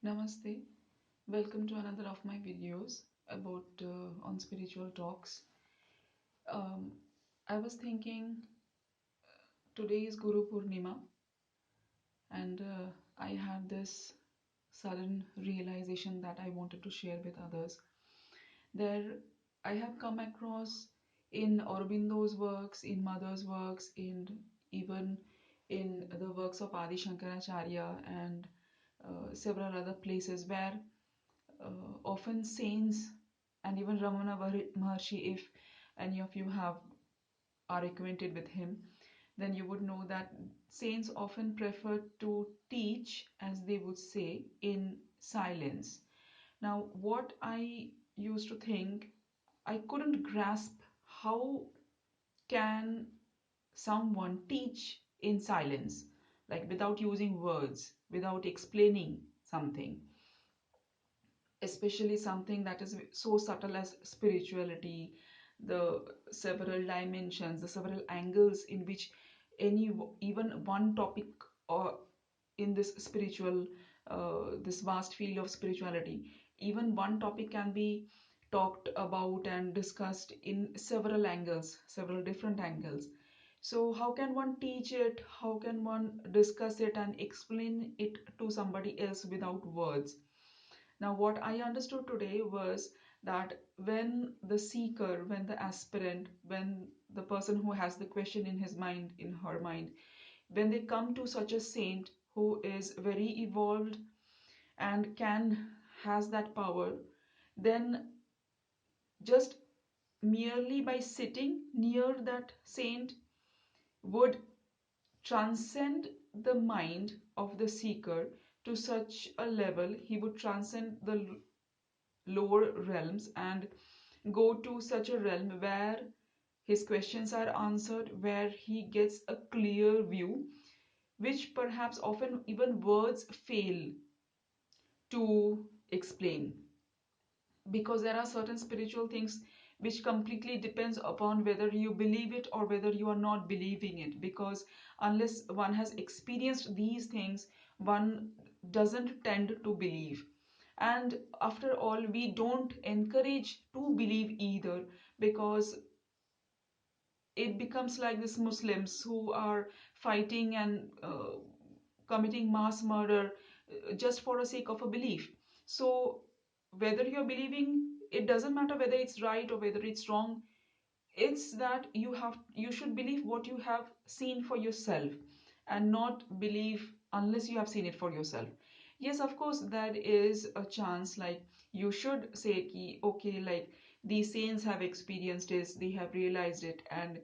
Namaste. Welcome to another of my videos about on spiritual talks. Um, I was thinking today is Guru Purnima, and I had this sudden realization that I wanted to share with others. There, I have come across in Aurobindo's works, in Mother's works, in even in the works of Adi Shankaracharya and several other places where often saints and even Ramana Maharshi, if any of you are acquainted with him, then you would know that saints often prefer to teach, as they would say, in silence. Now, what I used to think, I couldn't grasp how can someone teach in silence, like without using words, without explaining something, especially something that is so subtle as spirituality, the several dimensions, the several angles in which any even one topic or in this spiritual this vast field of spirituality, even one topic can be talked about and discussed in several angles, several different angles. So how can one teach it, how can one discuss it and explain it to somebody else without words? Now, what I understood today was that when the seeker, when the aspirant, when the person who has the question in his mind, in her mind, when they come to such a saint who is very evolved and has that power, then just merely by sitting near that saint would transcend the mind of the seeker to such a level, he would transcend the lower realms and go to such a realm where his questions are answered, where he gets a clear view, which perhaps often even words fail to explain. Because there are certain spiritual things which completely depends upon whether you believe it or whether you are not believing it, because unless one has experienced these things, one doesn't tend to believe. And after all, we don't encourage to believe either, because it becomes like these Muslims who are fighting and committing mass murder just for the sake of a belief. So whether you're believing, it doesn't matter whether it's right or whether it's wrong. It's that you should believe what you have seen for yourself and not believe unless you have seen it for yourself. Yes, of course, there is a chance, like you should say ki, okay, like these saints have experienced this, they have realized it, and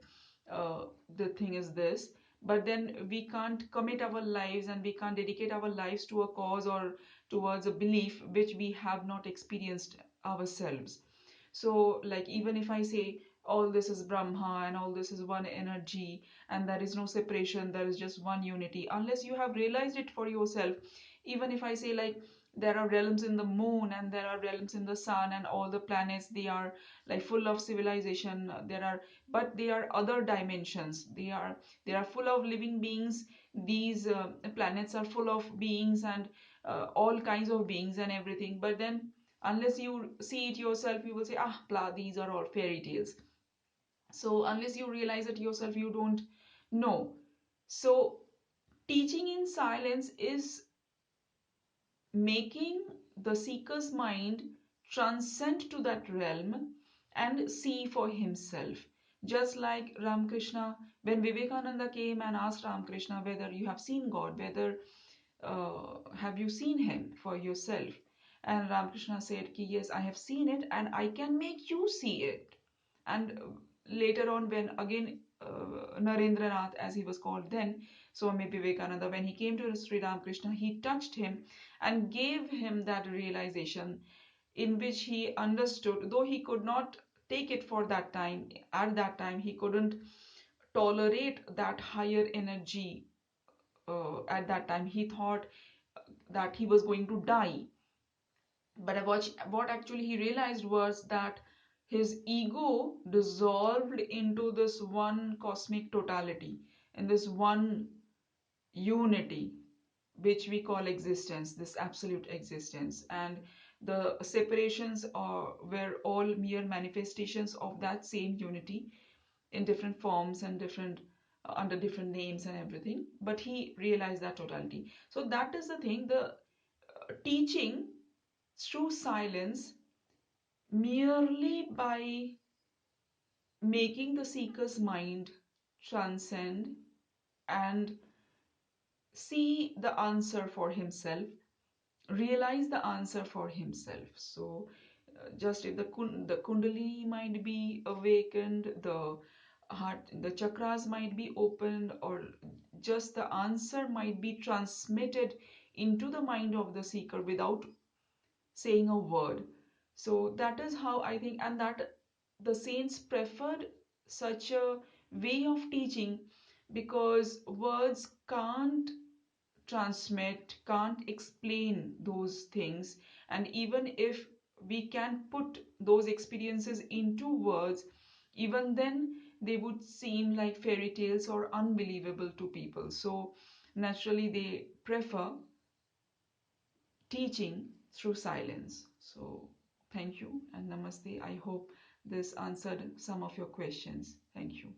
the thing is this. But then we can't commit our lives and we can't dedicate our lives to a cause or towards a belief which we have not experienced ourselves. So, like, even if I say all this is Brahma and all this is one energy and there is no separation, there is just one unity, unless you have realized it for yourself, even if I say, like, there are realms in the moon and there are realms in the sun and all the planets, they are like full of civilization, but they are other dimensions, they are full of living beings. These planets are full of beings and all kinds of beings and everything, but then unless you see it yourself, you will say, ah, blah, these are all fairy tales. So unless you realize it yourself, you don't know. So teaching in silence is making the seeker's mind transcend to that realm and see for himself. Just like Ramakrishna, when Vivekananda came and asked Ramakrishna whether you have seen God, whether have you seen him for yourself? And Ramakrishna said, ki, yes, I have seen it and I can make you see it. And later on, when again Narendranath, as he was called then, Swami Vivekananda, when he came to Sri Ramakrishna, he touched him and gave him that realization in which he understood, though he could not take it for that time, at that time, he couldn't tolerate that higher energy. At that time, he thought that he was going to die. But what actually he realized was that his ego dissolved into this one cosmic totality, in this one unity. which we call existence, this absolute existence. And the separations were all mere manifestations of that same unity in different forms and different under different names and everything. But he realized that totality. So that is the thing. The teaching through silence, merely by making the seeker's mind transcend and see the answer for himself, realize the answer for himself. So just if the kundalini might be awakened, the heart, the chakras might be opened, or just the answer might be transmitted into the mind of the seeker without saying a word. So that is how I think, and that the saints preferred such a way of teaching, because words can't transmit, can't explain those things. And even if we can put those experiences into words, even then they would seem like fairy tales or unbelievable to people. So naturally, they prefer teaching through silence. So thank you and namaste. I hope this answered some of your questions. Thank you.